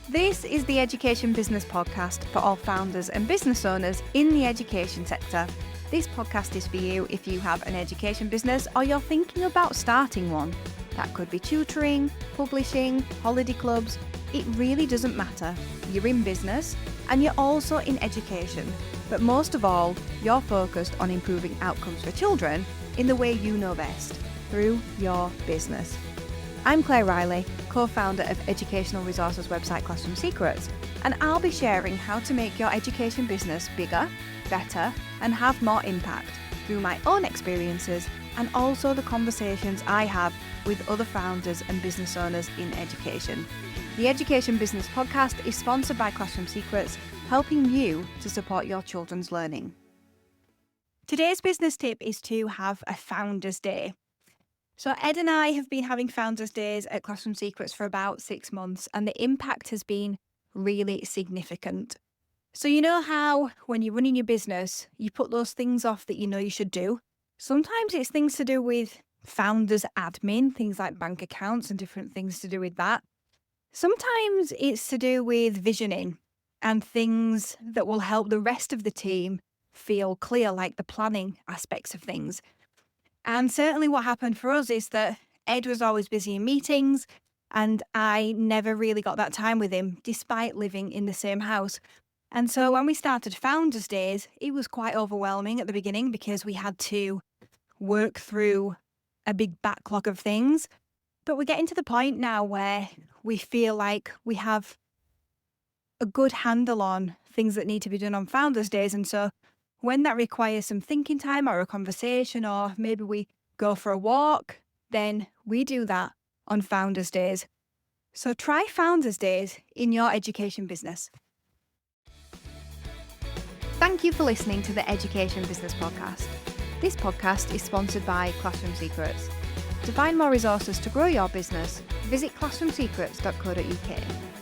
This is the Education Business Podcast for all founders and business owners in the education sector. This podcast is for you if you have an education business or you're thinking about starting one. That could be tutoring, publishing, holiday clubs. It really doesn't matter. You're in business and you're also in education. But most of all, you're focused on improving outcomes for children in the way you know best, through your business. I'm Claire Riley, co-founder of educational resources website Classroom Secrets, and I'll be sharing how to make your education business bigger, better, and have more impact through my own experiences and also the conversations I have with other founders and business owners in education. The Education Business Podcast is sponsored by Classroom Secrets, helping you to support your children's learning. Today's business tip is to have a Founders Day. So Ed and I have been having Founders Days at Classroom Secrets for about 6 months, and the impact has been really significant. So you know how when you're running your business, you put those things off that you know you should do? Sometimes it's things to do with founders admin, things like bank accounts and different things to do with that. Sometimes it's to do with visioning and things that will help the rest of the team feel clear, like the planning aspects of things. And certainly what happened for us is that Ed was always busy in meetings and I never really got that time with him, despite living in the same house. And so when we started Founders Days, it was quite overwhelming at the beginning because we had to work through a big backlog of things. But we're getting to the point now where we feel like we have a good handle on things that need to be done on Founders Days. And so when that requires some thinking time or a conversation, or maybe we go for a walk, then we do that on Founders Days. So try Founders Days in your education business. Thank you for listening to the Education Business Podcast. This podcast is sponsored by Classroom Secrets. To find more resources to grow your business, visit classroomsecrets.co.uk.